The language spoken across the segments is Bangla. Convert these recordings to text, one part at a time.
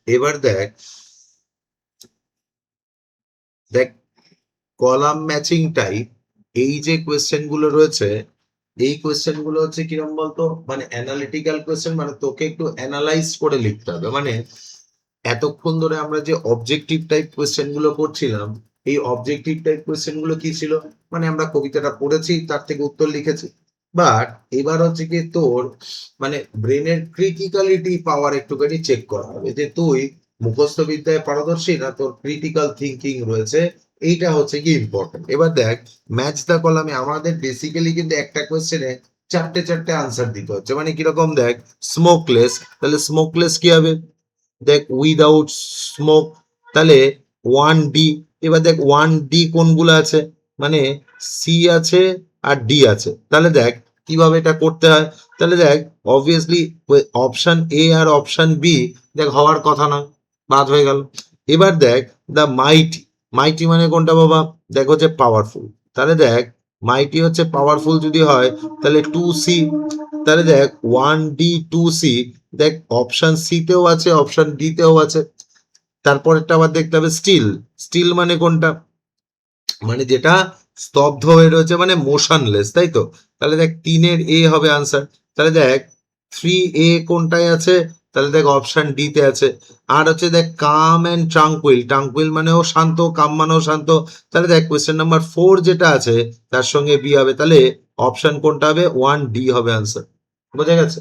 এবার দেখ দেখ কলাম ম্যাচিং টাইপ, এই যে কোয়েশ্চেন গুলো রয়েছে, এই কোয়েশ্চেন গুলো হচ্ছে কিরকম বলতো, মানে অ্যানালিটিক্যাল কোয়েশ্চেন, মানে তোকে একটু অ্যানালাইজ করে লিখতে হবে। মানে এতক্ষণ ধরে আমরা যে অবজেক্টিভ টাইপ কোয়েশ্চেন গুলো করছিলাম, এই অবজেক্টিভ টাইপ কোয়েশ্চেন গুলো কি ছিল, মানে আমরা কবিতাটা পড়েছি তার থেকে উত্তর লিখেছি। বাট এবার হচ্ছে কি তোর মানে ব্রেনের ক্রিটিক্যালিটি পাওয়ার একটুখানি চেক করা হবে, যে তুই মুখস্থ বিদ্যায় পারদর্শী না তোর ক্রিটিক্যাল থিঙ্কিং রয়েছে। এইটা হচ্ছে কি ইম্পর্টেন্ট। এবার দেখ ম্যাচ দা কলামে আমাদের বেসিক্যালি কিন্তু একটা কোয়েশ্চেনে চারটে চারটে আনসার দিতে হচ্ছে। মানে কিরকম দেখ, স্মোকলেস, তাহলে স্মোকলেস কি হবে, দেখ উইদাউট স্মোক, তাহলে 1D। এবার দেখ 1D কোনগুলো আছে, মানে সি আছে আর ডি আছে। তাহলে দেখ কিভাবে এটা করতে হয়। তাহলে দেখ অবভিয়াসলি অপশন এ আর অপশন বি দেখ হওয়ার কথা না, বাদ হয়ে গেল। এবার দেখ দ্য মাইটি, মাইটি মানে কোনটা বাবা, দেখ হচ্ছে পাওয়ারফুল। তাহলে দেখ মাইটি হচ্ছে পাওয়ারফুল যদি হয় তাহলে 2C। তাহলে দেখ 1D 2C, দেখ অপশন সি তেও আছে অপশন ডি তেও আছে। তারপরেরটা আবার দেখতে হবে স্টিল, স্টিল মানে কোনটা, মানে যেটা স্তব্ধ হয়ে রয়েছে, মানে মোশনলেস, তাই তো। তাহলে দেখ 3-এর এ হবে আনসার। তাহলে দেখ 3A কোনটায় আছে, তাহলে দেখ অপশন ডি তে আছে। আর হচ্ছে দেখ কাম অ্যান্ড ট্রাঙ্কুইল, ট্রাঙ্কুইল মানেও শান্ত, কাম মানেও শান্ত। তাহলে দেখ কোয়েশ্চেন নাম্বার 4 যেটা আছে তার সঙ্গে বি হবে, তাহলে অপশন কোনটা হবে, 1D হবে আনসার। বোঝা গেছে।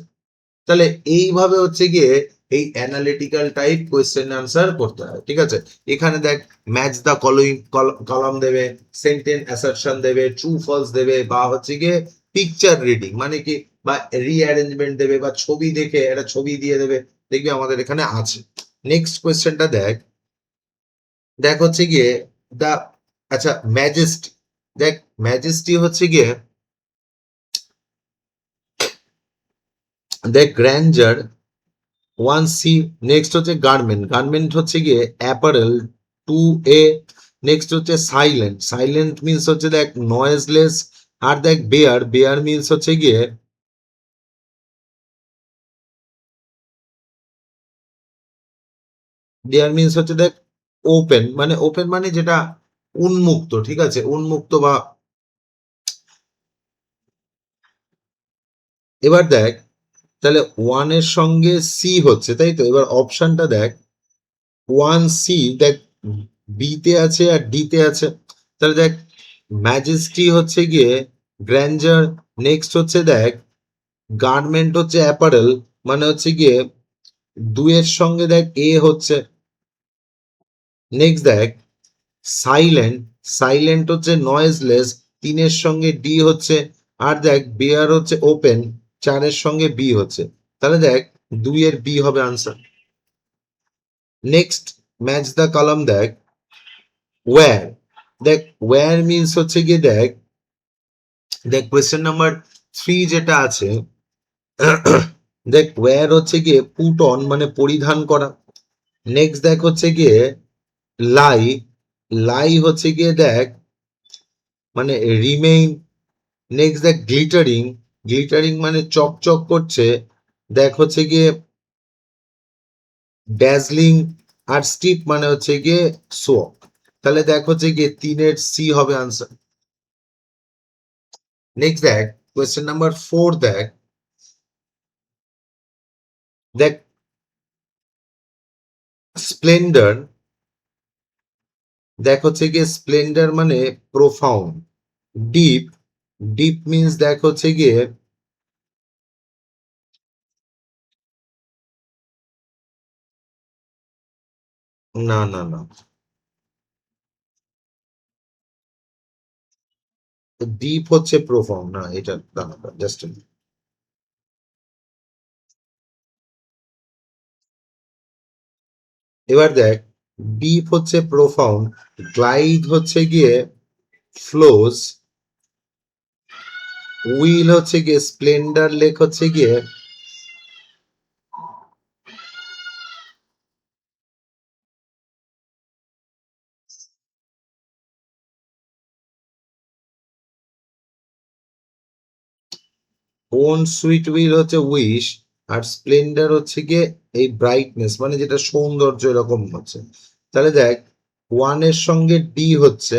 তাহলে এইভাবে হচ্ছে গিয়ে এই অ্যানালিটিক্যাল টাইপ কোয়েশ্চেন আনসার করতে হয়, ঠিক আছে। এখানে দেখ ম্যাচ দা কলম, কলম দেবে, সেন্টেন্স অ্যাসারশন দেবে, ট্রু ফলস দেবে, বা হচ্ছে গিয়ে পিকচার রিডিং মানে কি, বা রিঅ্যারেঞ্জমেন্ট দেবে, বা ছবি দেখে একটা ছবি দিয়ে দেবে। দেখবি আমাদের এখানে আছে। নেক্সট কোয়েশ্চেনটা দেখ, দেখ হচ্ছে গিয়ে দা, আচ্ছা ম্যাজেস্টি, দেখ ম্যাজেস্টি হচ্ছে গিয়ে, দেখ গ্র্যান্ডার 1C। নেক্সট হচ্ছে গার্মেন্ট, গার্মেন্ট হচ্ছে গিয়ে অ্যাপারেল 2A। নেক্সট হচ্ছে সাইলেন্ট, সাইলেন্ট মিনস হচ্ছে দেখ নয়েজলেস। আর দেখ বেয়ার, বেয়ার মিনস হচ্ছে গিয়ে, বেয়ার মিনস হচ্ছে দেখ ওপেন, মানে ওপেন মানে যেটা উন্মুক্ত, ঠিক আছে, উন্মুক্ত বা। এবার দেখ তাহলে 1-এর সঙ্গে সি হচ্ছে, তাই তো। এবার অপশনটা দেখ 1C, দেখ বি তে আছে আর ডি তে আছে। তাহলে দেখ ম্যাজেস্টি হচ্ছে গিয়ে গ্র্যান্ডার। নেক্সট হচ্ছে দেখ গার্মেন্ট হচ্ছে অ্যাপারেল, মানে হচ্ছে গিয়ে 2-এর সঙ্গে দেখ এ হচ্ছে। নেক্সট দেখ সাইলেন্ট, সাইলেন্ট হচ্ছে নয়েজলেস, 3-এর সঙ্গে ডি হচ্ছে। আর দেখ বেয়ার হচ্ছে ওপেন, 4-এর সঙ্গে বি হচ্ছে। তাহলে দেখ 2-এর বি হবে answer. Next match the column দেখ ওয়্যার, দেখ ওয়্যার মিনস হচ্ছে গিয়ে দেখ, দেখ কোয়েশ্চেন নাম্বার 3 যেটা আছে, দেখ ওয়্যার হচ্ছে গিয়ে পুট অন মানে পরিধান করা। নেক্সট দেখ হচ্ছে গিয়ে লাই, লাই হচ্ছে গিয়ে দেখ মানে রিমেইন। নেক্সট দেখ গ্লিটারিং, গ্লিটারিং মানে চকচক করছে, দেখ হচ্ছে গিয়ে ড্যাজলিং। আর স্টিপ মানে হচ্ছে গিয়ে সোক। তাহলে দেখ হচ্ছে গিয়ে 3-এর সি হবে আনসার। নেক্সট দেখ কোয়েশ্চেন নাম্বার 4 দেখ, দেখ স্প্লেন্ডার, দেখ হচ্ছে গিয়ে স্প্লেন্ডার মানে প্রোফাউন্ড। ডিপ, ডিপ মিন্স দেখ হচ্ছে গিয়ে, না না না, ডিপ হচ্ছে প্রোফাউন্ড না, এটা দাঁড়া জাস্ট। এবার দেখ ডিপ হচ্ছে প্রোফাউন্ড, গ্লাইড হচ্ছে গিয়ে ফ্লোজ, উইল হচ্ছে গিয়ে স্প্লেন্ডার, লেক হচ্ছে গিয়ে ওন সুইট উইল হচ্ছে উইশ। আর স্প্লেন্ডার হচ্ছে গিয়ে এই ব্রাইটনেস, মানে যেটা সৌন্দর্য এরকম হচ্ছে। তাহলে দেখ 1 এর সঙ্গে ডি হচ্ছে,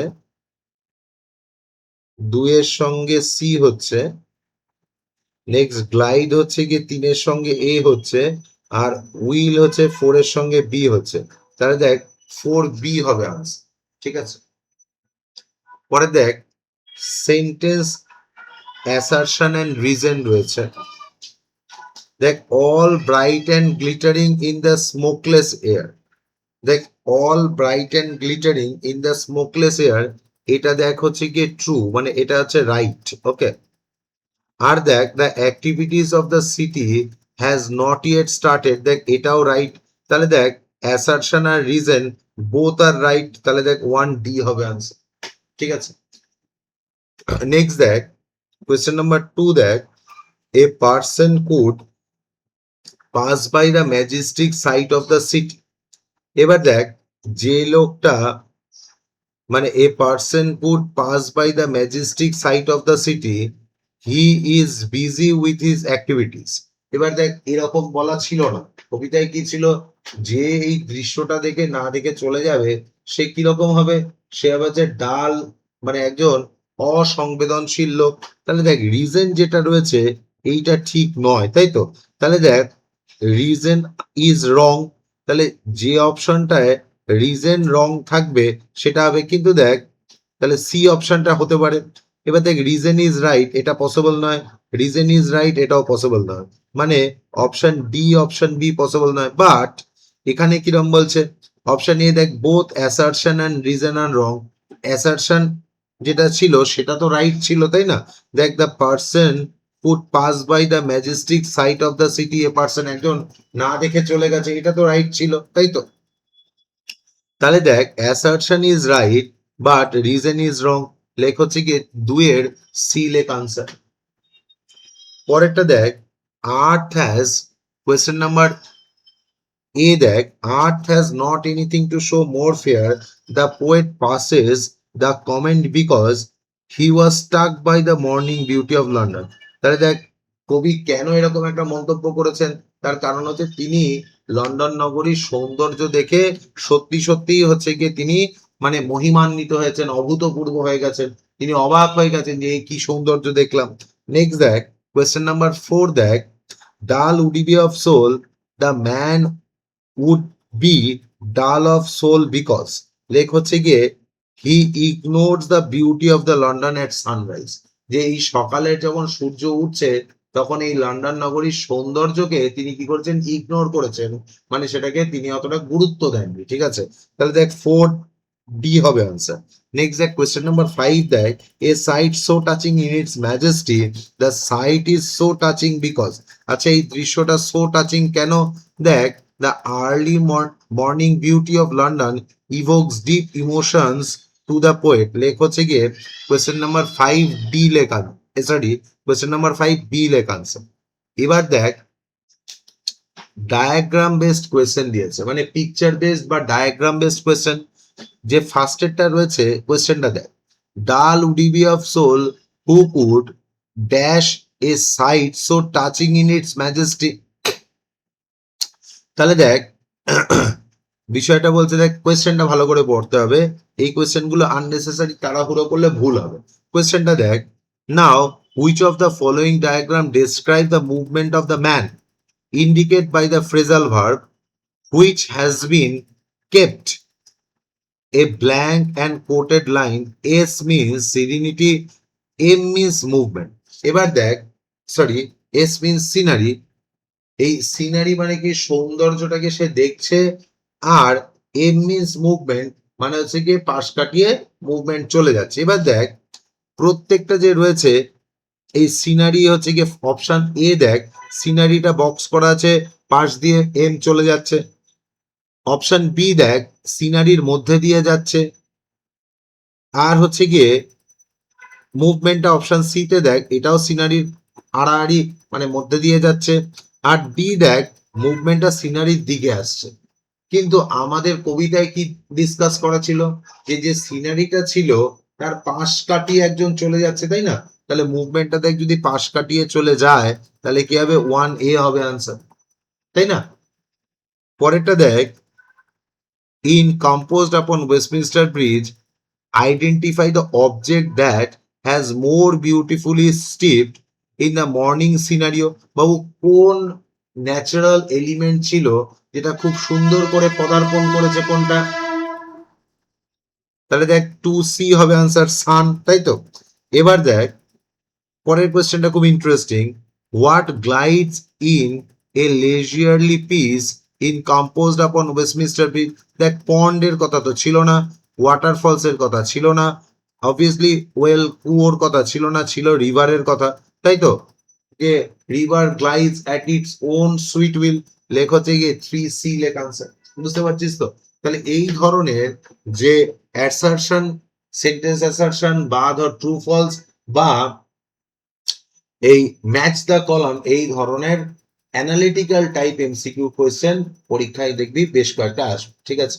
2 এর সঙ্গে সি হচ্ছে, নেক্সট গ্লাইড হচ্ছে গিয়ে 3 এর সঙ্গে এ হচ্ছে, আর উইল হচ্ছে 4 এর সঙ্গে বি হচ্ছে। তাহলে দেখ 4B হবে আনসার। ঠিক আছে, পরে দেখ সেন্টেন্স অ্যাসারশন এন্ড রিজন রয়েছে। দেখ all bright and glittering in the smokeless air. দেখ all bright and glittering in the smokeless air, এটা দেখ হচ্ছে গিয়ে ট্রু, মানে এটা হচ্ছে রাইট। ওকে, আর দেখ the activities of the city has not yet started, দেখ এটাও রাইট। তাহলে দেখ অ্যাসারশন আর রিজন বোথ আর রাইট, তাহলে দেখ 1D হবে আনসার। ঠিক আছে, নেক্সট দেখ কোয়েশ্চেন নাম্বার 2, দেখ a person could pass by the majestic sight of the city. এবার দেখ যে লোকটা, মানে a person could pass by the majestic sight of the city, he is busy with his activities. এবার দেখ এরকম বলা ছিল না, কবিতায় কি ছিল, যে এই দৃশ্যটা দেখে না দেখে চলে যাবে সে কিরকম হবে, সে হবে যে ডাল, মানে একজন অসংবেদনশীল লোক। তাহলে দেখ রিজন যেটা রয়েছে এইটা ঠিক নয়, তাই তো। তাহলে দেখ রিজন ইজ রং, তাহলে যে অপশনটায় রিজন রং থাকবে সেটা হবে, কিন্তু দেখ তাহলে সি অপশনটা হতে পারে। এবার দেখ রিজন ইজ রাইট, এটা পসিবল নয়, রিজন ইজ রাইট এটাও পসিবল নয়, মানে option D option B possible নয়। বাট এখানে কিরম বলছে, অপশন এ দেখ both assertion and reason are wrong. Assertion যেটা ছিল সেটা তো রাইট ছিল, তাই না। দেখ the person could pass by the majestic sight of the city, a person একজন না দেখে চলে গেছে, এটা তো রাইট ছিল, তাই তো। তাহলে দেখ assertion is right but reason is wrong, লেখ হচ্ছে কি 2 এর সি লেখ আনসার। পরেরটা দেখ earth has, question number A দেখ earth has not anything to show more fair, the poet passes the comment because he was struck by the morning beauty of London. তাহলে দেখ কবি কেন এরকম একটা মন্তব্য করেছেন, তার কারণ হচ্ছে তিনি লন্ডন নগরীর সৌন্দর্য দেখে সত্যি সত্যি হচ্ছে গিয়ে তিনি মানে মহিমান্বিত হয়েছেন, অভূতপূর্ব হয়ে গেছেন, তিনি অবাক হয়ে গেছেন যে কি সৌন্দর্য দেখলাম। নেক্সট দেখ কোয়েশ্চেন নাম্বার 4, দেখ dull would be of soul, the man would be dull of soul because, লেখ হচ্ছে গিয়ে he ignores the beauty of the London at sunrise. যে এই সকালে যখন সূর্য উঠছে তখন এই লন্ডন নগরীর সৌন্দর্যকে তিনি কি করছেন, ইগনোর করেছেন, মানে সেটাকে তিনি অতটা গুরুত্ব দেননি। ঠিক আছে, তাহলে দেখ 4D হবে আনসার। নেক্সট দেখ কোয়েশ্চেন নাম্বার 5, দেখ a sight so touching in its majesty, the sight is so touching because. আচ্ছা এই দৃশ্যটা সো টাচিং কেন, দেখ the early morning beauty of London evokes deep emotions to the poet, লেখ হচ্ছে গিয়ে কোয়েশ্চেন নাম্বার 5D লেখা, সরি কোয়েশ্চেন নাম্বার 5B লেখ আনসার। এবার দেখ ডায়াগ্রাম বেসড কোয়েশ্চেন দিয়েছে, মানে পিকচার বেসড বা ডায়াগ্রাম বেসড কোয়েশ্চেন। যে ফার্স্টেরটা রয়েছে কোয়েশ্চেনটা দেখ dull would be of soul who could dash a sight so touching in its majesty. তাহলে দেখ বিষয়টা বলছে, দেখ কোয়েশ্চেনটা ভালো করে পড়তে হবে, এই কোয়েশ্চেনগুলো আননেসেসারি তাড়াহুড়ো করলে ভুল হবে। কোয়েশ্চেনটা দেখ now which of the following diagram describe the movement of the man, indicate by the phrasal verb which has been kept a blank and quoted line, S means serenity, M means movement. এবার দেখ সরি এস মিনস সিনারি, এই সিনারি মানে কি সৌন্দর্যটাকে সে দেখছে, আর এম মিনস মুভমেন্ট মানে হচ্ছে কি পাশ কাটিয়ে মুভমেন্ট চলে যাচ্ছে। এবার দেখ প্রত্যেকটা যে রয়েছে এই সিনারি হচ্ছে কি অপশন এ, দেখ সিনারিটা বক্স করা আছে, পাশ দিয়ে এম চলে যাচ্ছে। অপশন বি দেখ সিনারির মধ্যে দিয়ে যাচ্ছে, আর হচ্ছে গিয়ে মুভমেন্টটা অপশন সি তে দেখ এটাও সিনারির আড়াআড়ি মানে মধ্যে দিয়ে যাচ্ছে, আর ডি দেখ মুভমেন্টটা সিনারির দিকে আসছে। কিন্তু আমাদের কবিতায় কি ডিসকাস করা ছিল, যে যে সিনারিটা ছিল তার পাশ কাটিয়ে একজন চলে যাচ্ছে, তাই না। তাহলে মুভমেন্টটা দেখ যদি পাশ কাটিয়ে চলে যায় তাহলে কি হবে 1A হবে আনসার, তাই না? পরেরটা দেখ, in composed upon Westminster bridge identify the object that has more beautifully steeped in the morning scenario. বাবু কোন ন্যাচারাল এলিমেন্ট ছিল যেটা খুব সুন্দর করে পদার্পণ করেছে কোনটা? তাহলে দেখ 2C হবে আনসার, সান, তাই তো? এবার দেখ পরের কোয়েশ্চেনটা খুব interesting, what glides in a leisurely peace in composed upon Westminster bridge. দেখ পন্ডের কথা তো ছিল না, ওয়াটারফলস এর কথা ছিল না, অবভিয়াসলি ওয়েল কুয়োর কথা ছিল না, ছিল রিভারের কথা, তাই তো? যে river glides at its own sweet will, লেখ হচ্ছে গিয়ে 3C লেখ আনসার। বুঝতে পারছিস তো? তাহলে এই ধরনের যে অ্যাসারশন, সেন্টেন্স অ্যাসারশন বা ধর ট্রু ফলস বা এই ম্যাচ দ্য কলাম, এই ধরনের অ্যানালিটিক্যাল টাইপ এমসিকিউ কোয়েশ্চেন পরীক্ষায় দেখবি বেশ কয়েকটা আসবে, ঠিক আছে?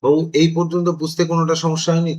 তো এই পর্যন্ত বুঝতে কোনোটা সমস্যা হয়নি?